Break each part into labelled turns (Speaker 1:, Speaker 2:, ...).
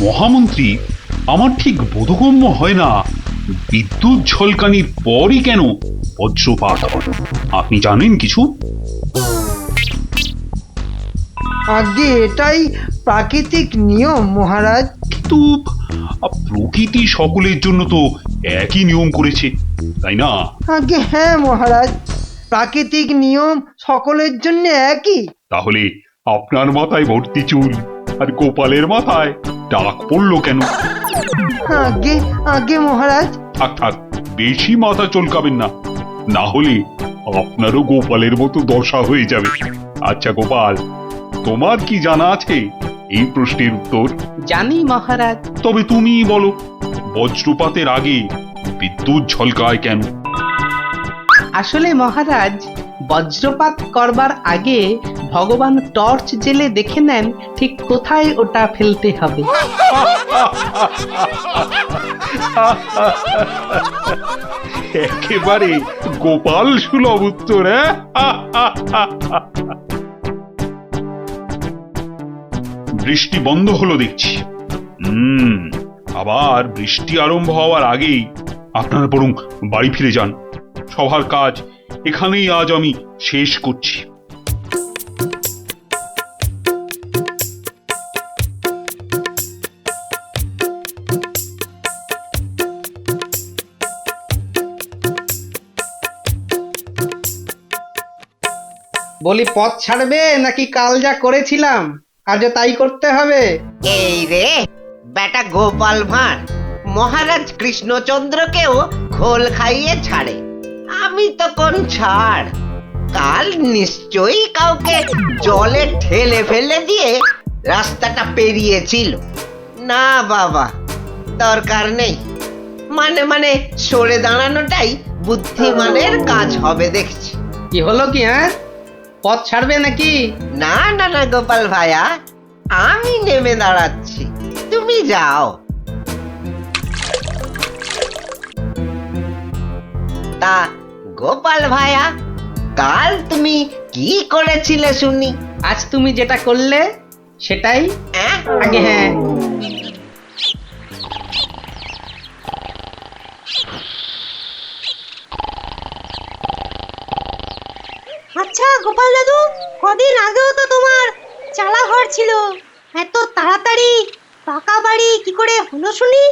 Speaker 1: মহামন্ত্রী, আমার ঠিক বোধগম্য হয় না বিদ্যুৎ ঝলকানির পরই কেন বজ্রপাত হয়। আপনি জানেন কিছু?
Speaker 2: আগে এটাই প্রাকৃতিক নিয়ম মহারাজ।
Speaker 1: কিন্তু প্রকৃতি সকলের জন্য তো একই নিয়ম করেছে, তাই না?
Speaker 2: আগে হ্যাঁ মহারাজ, প্রাকৃতিক নিয়ম সকলের জন্য একই।
Speaker 1: তাহলে আপনার মাথায় ভর্তি চুল আর গোপালের মাথায় টাক পড়লো কেন?
Speaker 2: আগে আগে মহারাজ।
Speaker 1: থাক থাক, বেশি মাথা চলকাবেন না, না হলে আপনারও গোপালের মতো দশা হয়ে যাবে। আচ্ছা গোপাল, তোমার কি জানা আছে এই প্রশ্নের উত্তর?
Speaker 3: জানি মহারাজ।
Speaker 1: তবে তুমি বলো, বজ্রপাতের আগে বিদ্যুৎ ঝলকায় কেন?
Speaker 3: আসলে মহারাজ, বজ্রপাত করবার আগে ভগবান টর্চ জেলে দেখে নেন ঠিক কোথায় ওটা ফেলতে হবে।
Speaker 1: একেবারে গোপাল সুলভ উত্তর। বৃষ্টি বন্ধ হলো দেখছি। আবার বৃষ্টি আরম্ভ হওয়ার আগেই আপনারা বরং বাড়ি ফিরে যান। সবার কাজ এখানেই আজ আমি শেষ করছি।
Speaker 3: বলি, পথ ছাড়বে নাকি কাল যা করেছিলাম আজও তাই করতে হবে?
Speaker 4: এই রে বেটা গোপাল ভাঁড়, মহারাজ কৃষ্ণচন্দ্রকেও খোল খাইয়ে ছাড়ে, আমি তো কোন ছাড়। কাল নিশ্চয়ই কাউকে জলে ঠেলে ফেলে দিয়ে রাস্তাটা পেরিয়েছিল। না বাবা, দরকার নেই। মানে মানে সরে দাঁড়ানোটাই বুদ্ধিমানের কাজ হবে দেখছি।
Speaker 3: কি হলো কি? হ্যাঁ, পথ ছাড়বে নাকি?
Speaker 4: না না না গোপাল ভাইয়া, আমি নেমে দাঁড়াচ্ছি, তুমি যাও। তা গোপাল ভাইয়া, কাল তুমি কি করেছিলে শুনি?
Speaker 3: আজ তুমি যেটা করলে সেটাই
Speaker 4: অ্যাঁ?
Speaker 3: আগে। হ্যাঁ,
Speaker 5: আচ্ছা গোপাল দাদু, কদিন আগেও তো তোমার চালা ঘর ছিল, এত তাড়াতাড়ি পাকা বাড়ি কি করে হলো শুনি?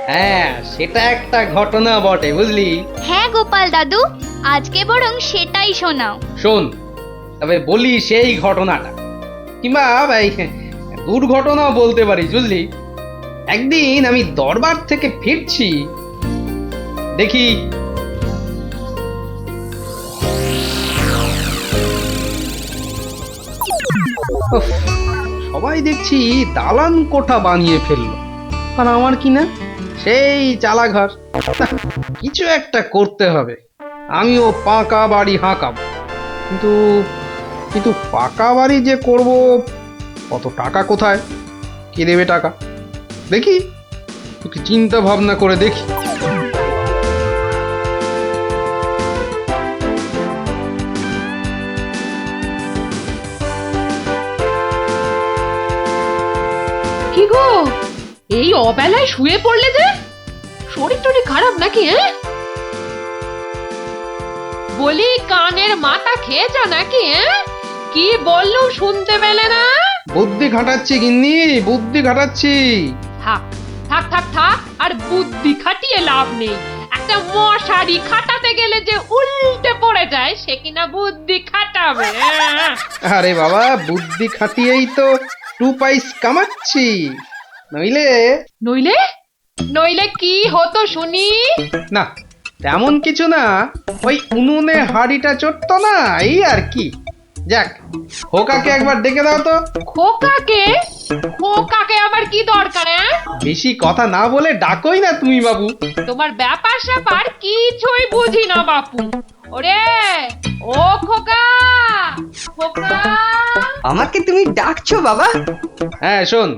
Speaker 3: হ্যাঁ, সেটা একটা ঘটনা বটে, বুঝলি?
Speaker 6: হ্যাঁ গোপাল দাদু, আজকে বরং সেটাই শোনাও।
Speaker 3: শোন, তবে বলি সেই ঘটনাটা, কিংবা এই দুর্ঘটনাও বলতে পারিস, বুঝলি? একদিন আমি দরবার থেকে ফিরছি, দেখি উফ, সবাই দেখছি দালান কোঠা বানিয়ে ফেললো, আর আমার কি না সেই চালাঘর। কিছু একটা করতে হবে, আমিও পাকা বাড়ি হাঁকাবো। কিন্তু কিন্তু পাকা বাড়ি যে করব, কত টাকা কোথায়, কে দেবে টাকা? দেখি একটু চিন্তা ভাবনা করে দেখি।
Speaker 7: কি গো, এই অবেলায় শুয়ে পড়লে যে? শরীর টরীর খারাপ নাকি? বলি, কানের মাথা খেয়েছ নাকি? কি বললুম শুনতে পেলে না?
Speaker 3: বুদ্ধি খাটাচ্ছি গিন্নি, বুদ্ধি খাটাচ্ছি।
Speaker 7: থাক থাক থাক থাক, আর বুদ্ধি খাটিয়ে লাভ নেই। একটা মশারি খাটাতে গেলে যে উল্টে পড়ে যায়, সে কিনা বুদ্ধি খাটাবে?
Speaker 3: আরে বাবা, বুদ্ধি খাটিয়েই তো 2 পয়সা কামাচ্ছি, নইলে
Speaker 7: নইলে নইলে কি হতো শুনি?
Speaker 3: না, তেমন কিছু না, ওই উনুনে হাড়িটা চড়তো না, এই আর কি। যাক, খোকাকে একবার ডেকে দাও তো।
Speaker 7: খোকাকে? খোকাকে আবার কি দরকার?
Speaker 3: বেশি কথা না বলে ডাকোই না তুমি বাবু।
Speaker 7: তোমার ব্যাপার স্যাপার কিছুই বুঝি না বাপু। ওরে ও খোকা, খোকা!
Speaker 2: আমাকে তুমি ডাকছো বাবা?
Speaker 3: হ্যাঁ শোন,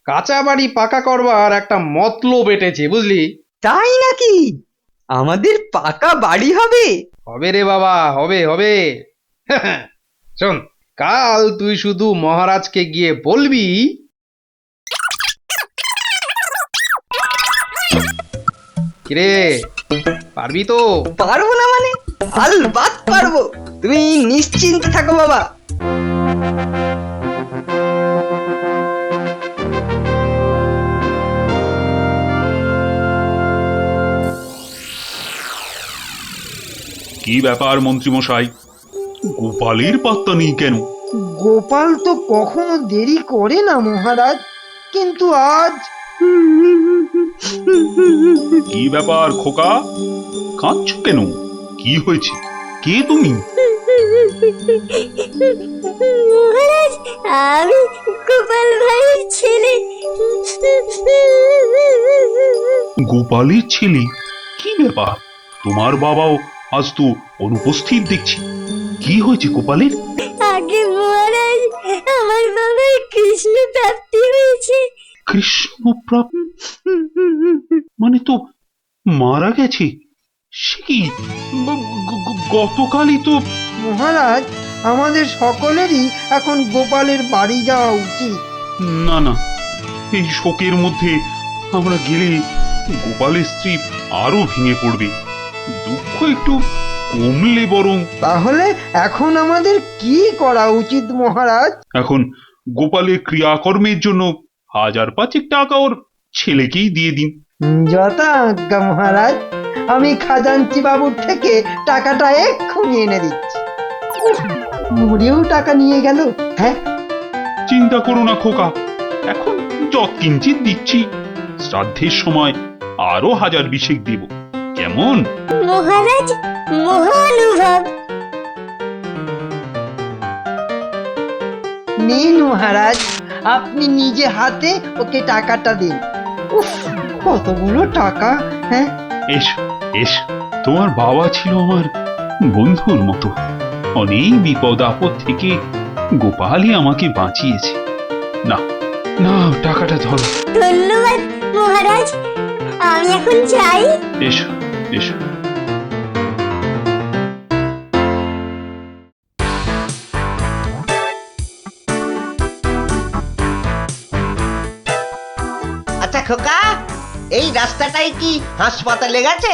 Speaker 3: কাঁচা বাড়ি পাকা করবার একটা মতলব এটেছে, বুঝলি?
Speaker 2: তাই নাকি? আমাদের পাকা বাড়ি হবে?
Speaker 3: হবে রে বাবা, হবে হবে। শোন, কাল তুই শুধু মহারাজকে গিয়ে বলবি কিরে পারবি তো?
Speaker 2: পারবো না মানে? আলবাত পারবো, তুমি নিশ্চিন্ত থাকো বাবা।
Speaker 1: কি ব্যাপার মন্ত্রীমশাই, গোপালের পাত্তা নেই কেন?
Speaker 2: গোপাল তো কখনো দেরি করে না মহারাজ, কিন্তু আজ
Speaker 1: কি ব্যাপার খোকা, কাঁদছো কেন? কি হয়েছে? কে তুমি?
Speaker 5: মহারাজ, আমি গোপাল ভাইয়ের ছেলে।
Speaker 1: গোপালের ছেলে? কি ব্যাপার, তোমার বাবাও আজ তো অনুপস্থিত দেখছি। কি হয়েছে গোপালের?
Speaker 5: আগে মহারাজ, আমার বাবার কৃষ্ণ প্রাপ্তি হয়েছে।
Speaker 1: কৃষ্ণপ্রাপ মানে তো মারা গেছে? সে কি, গতকালই তো।
Speaker 2: মহারাজ, আমাদের সকলেরই এখন গোপালের বাড়ি যাওয়া উচিত।
Speaker 1: না না, এই শোকের মধ্যে আমরা গেলে গোপালের স্ত্রী আরো ভেঙে পড়বে। দুঃখ একটু কমলে বরং।
Speaker 2: তাহলে এখন আমাদের কি করা উচিত মহারাজ?
Speaker 1: এখন গোপালের ক্রিয়াকর্মের জন্য 1000-5 টাকা ওর ছেলেকেই দিয়ে দিন।
Speaker 2: যথা আজ্ঞা মহারাজ, আমি খাজাঞ্চি বাবুর থেকে টাকাটা এক্ষুনি এনে দিচ্ছি। উফ, মরেও টাকা নিয়ে গেল। হ্যাঁ,
Speaker 1: চিন্তা করো না খোকা, এখন যৎকিঞ্চিত দিচ্ছি, শ্রাদ্ধের সময় আরো 1000 দেব, কেমন?
Speaker 5: মহারাজ, মহানুভব।
Speaker 2: নিন মহারাজ, আপনি নিজে হাতে ওকে টাকাটা দিন। উফ, কতগুলো টাকা! হ্যাঁ,
Speaker 1: এসো এসো, তোমার বাবা ছিল আমার বন্ধুর মতো। অনেক বিপদ আপদ থেকে গোপালই আমাকে বাঁচিয়েছে। না না, টাকাটা ধরো।
Speaker 5: ধন্যবাদ মহারাজ, আমি এখন যাই।
Speaker 1: এসো এসো।
Speaker 4: আচ্ছা খোকা, এই রাস্তাটাই কি হাসপাতালে গেছে?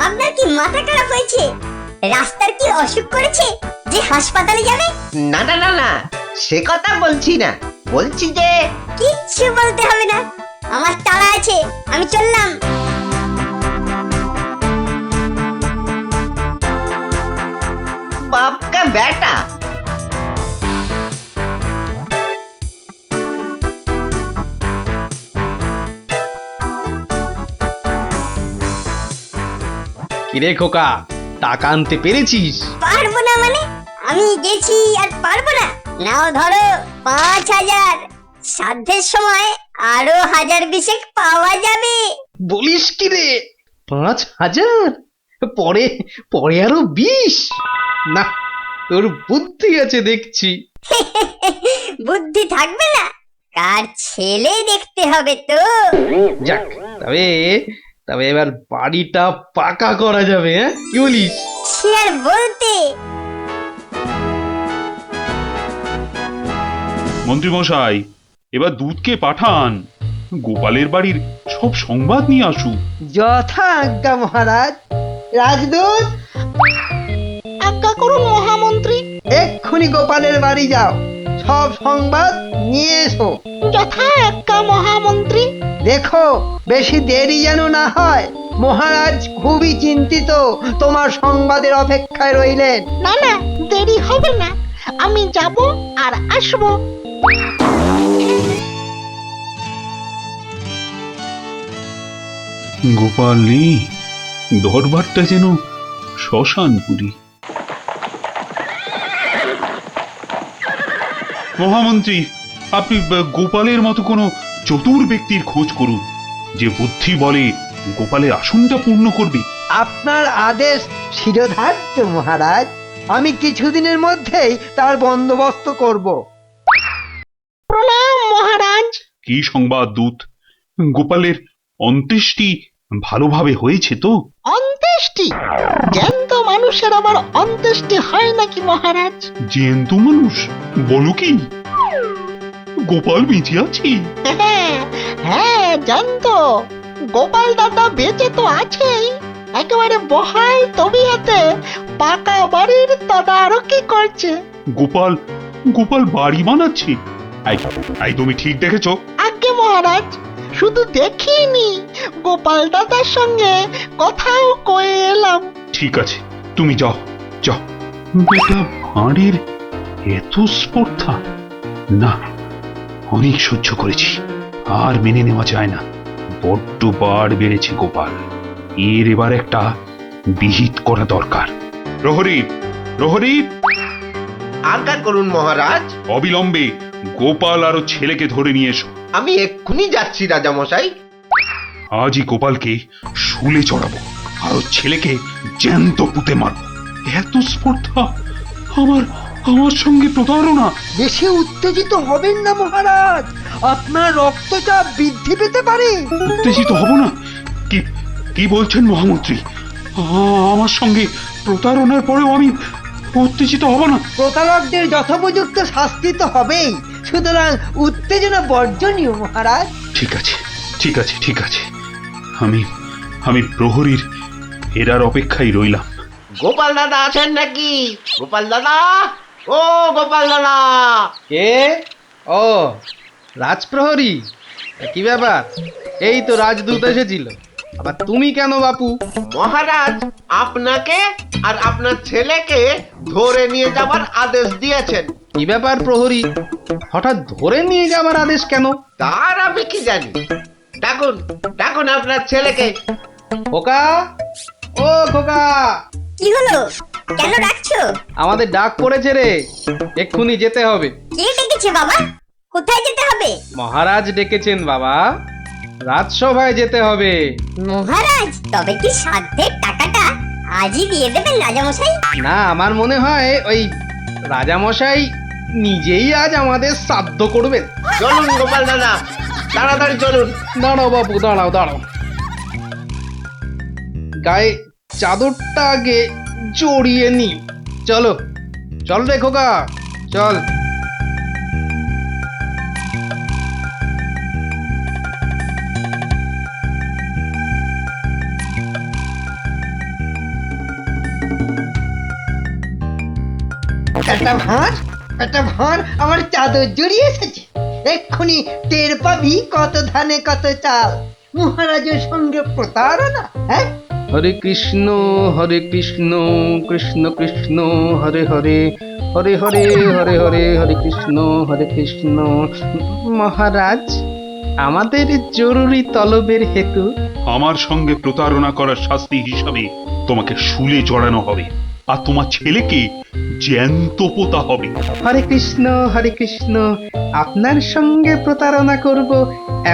Speaker 5: আপনার কি মাথা খারাপ হয়েছে? রাস্তার কি অসুখ করেছে যে হাসপাতালে যাবে?
Speaker 4: না না না না, সে কথা বলছি না, বলছি যে
Speaker 5: কিচ্ছু বলতে হবে না, আমার তাড়া আছে, আমি চললাম।
Speaker 4: বাপকা বেটা।
Speaker 3: কিরে খোকা, টাকা আনতে পেরেছিস?
Speaker 5: পারবো না মানে? আমি গেছি আর পারবো না? নাও ধরো 5000, সাধ্যের সময় আরো 1000 পাওয়া যাবে।
Speaker 3: বলিস কি রে, 5000? পরে পরে আরো 20? না, তোর বুদ্ধি আছে দেখছি।
Speaker 5: বুদ্ধি থাকবে না? কার ছেলে দেখতে হবে তো।
Speaker 3: যাক, তবে তবে এবার বাড়িটা পাকা করা যাবে, হ্যাঁ কি বলিস?
Speaker 5: সে আর বলতে।
Speaker 1: মন্ত্রীমশাই, এবার দুধকে পাঠান, গোপালের বাড়ির সব সংবাদ নিয়ে আসুক।
Speaker 2: যথা আজ্ঞা মহারাজ। রাজদূত,
Speaker 5: আজ্ঞা করুন মহামন্ত্রী।
Speaker 2: এক্ষুনি গোপালের বাড়ি যাও, সব সংবাদ নিয়ে এসো।
Speaker 5: যথা আজ্ঞা মহামন্ত্রী।
Speaker 2: দেখো বেশি দেরি যেন না হয়, মহারাজ খুবই চিন্তিত, তোমার সংবাদের অপেক্ষায় রইলেন।
Speaker 5: না না, দেরি হবে না, আমি যাব আর আসবো।
Speaker 1: গোপাল নেই, দরবারটা যেন শ্মশানপুরী। মহামন্ত্রী, আপনি গোপালের মতো কোনো চতুর ব্যক্তির খোঁজ করুন, যে বুদ্ধি বলে গোপালের আসনটা পূর্ণ করবে।
Speaker 2: আপনার আদেশ শিরোধার্য মহারাজ, আমি কিছুদিনের মধ্যেই তার বন্দোবস্ত করব।
Speaker 5: প্রণাম মহারাজ।
Speaker 1: কি সংবাদ দূত? গোপালের অন্ত্যেষ্টি ভালোভাবে হয়েছে তো?
Speaker 5: অন্ত্যেষ্টি? জ্যান্ত মানুষের আবার অন্ত্যেষ্টি হয় নাকি মহারাজ?
Speaker 1: জ্যান্ত মানুষ? বলো কি? গোপাল বেঁচে আছে?
Speaker 5: হ্যাঁ, জ্যান্ত। গোপাল দাদা বেঁচে তো আছেই,
Speaker 4: একেবারে বহাল তবিয়তে পাকা বাড়ির তদারকি করছে।
Speaker 1: গোপাল গোপাল বাড়ি বানাচ্ছে? এই তুমি ঠিক দেখেছো?
Speaker 4: আজ্ঞে মহারাজ, শুধু দেখিনি, গোপাল দাদার সঙ্গে কথাও কয়ে এলাম।
Speaker 1: ঠিক আছে, তুমি যাও যাও। বেটা ভাঁড়ের এত স্পর্ধা! না, অনেক সহ্য করেছি, আর মেনে নেওয়া যায় না। বড্ড বার বেড়েছে গোপাল, এর এবার একটা বিহিত করা দরকার। প্রহরী, প্রহরী,
Speaker 4: আজ্ঞা করুন মহারাজ।
Speaker 1: অবিলম্বে গোপাল আর ওর ছেলেকে ধরে নিয়ে এসো।
Speaker 4: আমি এক্ষুনি যাচ্ছি রাজামশাই।
Speaker 1: আজই গোপালকে শুলে চড়াবো, আর ওর ছেলেকে জ্যান্ত পুঁতে মারবো। এত স্পর্ধা! আমার আমার সঙ্গে প্রতারণা!
Speaker 2: বেশি উত্তেজিত হবেন না মহারাজ, আপনার রক্তচাপ বৃদ্ধি পেতে পারে।
Speaker 1: উত্তেজিত হব না? কি কি বলছেন মহামন্ত্রী? আমার সঙ্গে প্রতারণার পরেও আমি উত্তেজিত হব না?
Speaker 2: প্রতারকদের যথোপযুক্ত শাস্তি তো হবেই, সুতরাং উত্তেজনা বর্জনীয় মহারাজ।
Speaker 1: ঠিক আছে, ঠিক আছে, ঠিক আছে। আমি আমি প্রহরীর এরার অপেক্ষায় রইলাম।
Speaker 4: গোপাল দাদা আছেন নাকি? গোপাল দাদা, ও গোপাল দাদা।
Speaker 3: কে? ও, রাজপ্রহরী, কি ব্যাপার? এই তো রাজদূত এসেছিল, আবার তুমি কেন বাপু?
Speaker 4: মহারাজ আপনাকে আর আপনার ছেলেকে ধরে নিয়ে যাবার আদেশ দিয়েছেন।
Speaker 3: কি ব্যাপার প্রহরী, হঠাৎ ধরে নিয়ে যাওয়ার আদেশ কেন?
Speaker 4: তার আমি কি জানি। ডাকুন, ডাকুন আপনার ছেলেকে।
Speaker 3: খোকা, ও খোকা,
Speaker 5: কি হলো? কেন ডাকছো?
Speaker 3: আমাদের ডাক পড়েছে রে, এক্ষুনি যেতে হবে।
Speaker 5: কে ডেকেছে বাবা? কোথায় যেতে হবে?
Speaker 3: মহারাজ ডেকেছেন বাবা, রাজসভায় যেতে হবে।
Speaker 5: মহারাজ, তবে কি সাধ্যের টাকাটা আজই দিয়ে দেবেন রাজামশাই?
Speaker 3: না, আমার মনে হয় ওই রাজামশাই নিজেই আজ আমাদের শ্রাদ্ধ করবেন।
Speaker 4: চলুন গোপাল দাদা, তাড়াতাড়ি চলুন।
Speaker 3: দাঁড়াও বাবু, দাঁড়াও দাঁড়াও, গায়ে চাদরটা আগে জড়িয়ে নি। চলো, চল রে খোকা, চল।
Speaker 2: একটা ভাঁড় আমার চাদর জড়িয়ে এসেছে। এক্ষুনি টের পাবি কত ধানে কত চাল। মহারাজের সঙ্গে প্রতারণা, হ্যাঁ?
Speaker 3: হরে কৃষ্ণ কৃষ্ণ কৃষ্ণ হরে হরে, হরে হরে হরে হরে, হরে কৃষ্ণ। মহারাজ, আমাদের জরুরি তলবের হেতু
Speaker 1: আমার সঙ্গে প্রতারণা করার শাস্তি হিসাবে তোমাকে শুলে চড়ানো হবে, আর তোমার ছেলেকে জ্যান্ত পোতা হবে।
Speaker 3: হরে কৃষ্ণ, আপনার সঙ্গে প্রতারণা করব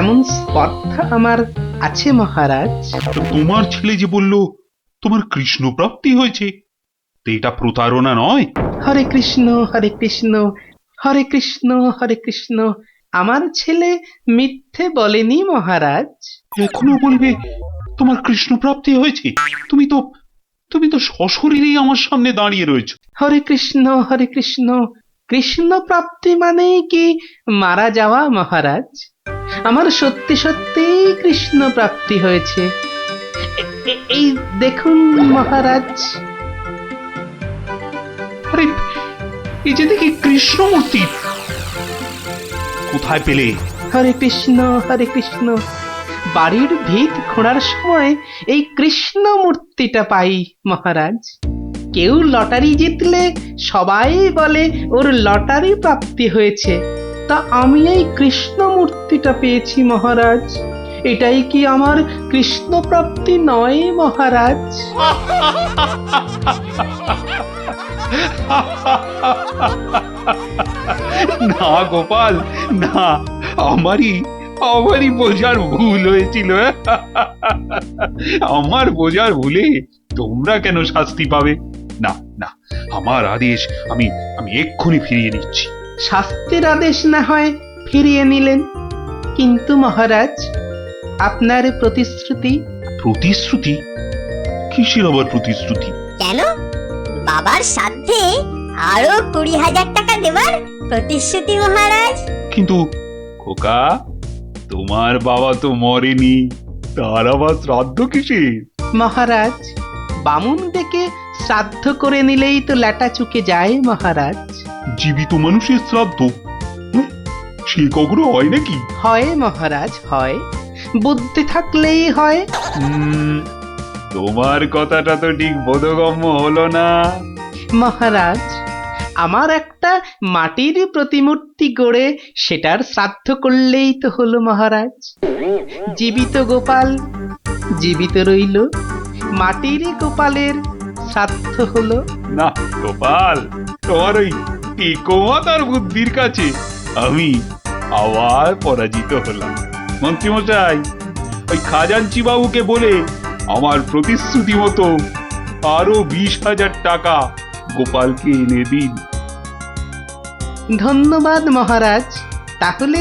Speaker 3: এমন স্পর্ধা আমার আছে মহারাজ।
Speaker 1: তো তোমার ছেলে যে বলল তোমার কৃষ্ণ প্রাপ্তি হয়েছে, তো এটা প্রতারণা নয়?
Speaker 3: হরে কৃষ্ণ হরে কৃষ্ণ, আমার ছেলে মিথ্যে বলেনি মহারাজ।
Speaker 1: এখনো বলবে তোমার কৃষ্ণ প্রাপ্তি হয়েছে? তুমি তো সশরীরেই আমার সামনে দাঁড়িয়ে রয়েছো।
Speaker 3: হরে কৃষ্ণ, কৃষ্ণ প্রাপ্তি মানে কি মারা যাওয়া মহারাজ? আমার সত্যি সত্যি কৃষ্ণ প্রাপ্তি হয়েছে। এই দেখুন মহারাজ।
Speaker 1: আরে, এই যে দেখি কৃষ্ণমূর্তি, কোথায় পেলে?
Speaker 3: হরে কৃষ্ণ, বাড়ির ভিত খোঁড়ার সময় এই কৃষ্ণ মূর্তিটা পাই মহারাজ। কেউ লটারি জিতলে সবাই বলে ওর লটারি প্রাপ্তি হয়েছে, তা আমি এই কৃষ্ণ মূর্তিটা পেয়েছি মহারাজ। এটাই কি আমার কৃষ্ণ প্রাপ্তি নয় মহারাজ?
Speaker 1: না গোপাল, না, আমারই বোঝার ভুল হয়েছিল। আমার বোঝার ভুলে তোমরা কেন শাস্তি পাবে? না না, আমার আদেশ আমি এক্ষুনি ফিরিয়ে নিচ্ছি।
Speaker 3: শাস্তির আদেশ না হয় ফিরিয়ে নিলেন, কিন্তু মহারাজ আপনার প্রতিশ্রুতি?
Speaker 1: প্রতিশ্রুতি? কিসের আবার প্রতিশ্রুতি?
Speaker 5: কেন? বাবার সাধ্যে আরো 20,000 টাকা দেবার প্রতিশ্রুতি মহারাজ।
Speaker 1: কিন্তু খোকা, তোমার বাবা তো মরেনি, তার আবার শ্রাদ্ধ কিসের?
Speaker 3: মহারাজ বামুন ডেকে শ্রাদ্ধ করে নিলেই তো ল্যাটা চুকে যায় মহারাজ।
Speaker 1: জীবিত মানুষের শ্রাদ্ধ? হুঁ, সে কখনো হয় নাকি?
Speaker 3: হয় মহারাজ হয়, বুদ্ধি থাকলেই হয়।
Speaker 1: তোমার কথাটা তো ঠিক বোধগম্য হলো না।
Speaker 3: মহারাজ আমার একটা মাটির প্রতিমূর্তি গড়ে সেটার শ্রাদ্ধ করলেই তো হলো মহারাজ। জীবিত গোপাল জীবিত রইল, মাটির গোপালের শ্রাদ্ধ হলো।
Speaker 1: না গোপাল, তোমার ওই টিকোমাতার বুদ্ধির কাছে আমি আবার পরাজিত হলাম। মন্ত্রীমশাই, ওই খাজাঞ্চি বাবুকে বলে আমার প্রতিশ্রুতি মতো আরো 20,000 টাকা গোপালকে এনে দিন।
Speaker 3: ধন্যবাদ মহারাজ। তাহলে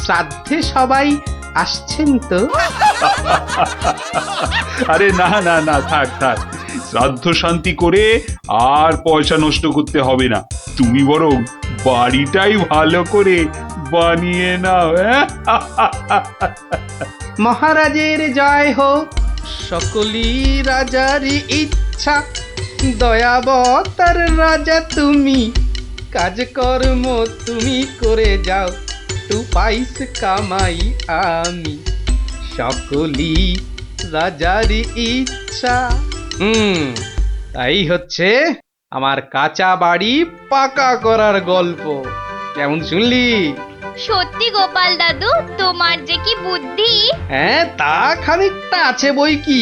Speaker 3: শ্রাদ্ধে সবাই আসছেন তো?
Speaker 1: আরে না না না, থাক থাক, শ্রাদ্ধ শান্তি করে আর পয়সা নষ্ট করতে হবে না। তুমি বরং বাড়িটাই ভালো করে বানিয়ে নাও।
Speaker 3: মহারাজের জয় হোক, সকলই রাজারই ইচ্ছা, দয়াবতার রাজা তুমি, কাজকর্ম তুমি করে যাও, তু পাইস কামাই আমি, সকলই রাজারই ইচ্ছা। তাই হচ্ছে আমার কাঁচা বাড়ি পাকা করার গল্প। কেমন শুনলি?
Speaker 6: সত্যি গোপাল দাদু, তোমার যে কি বুদ্ধি!
Speaker 3: হ্যাঁ, তা খানিকটা আছে বই কি।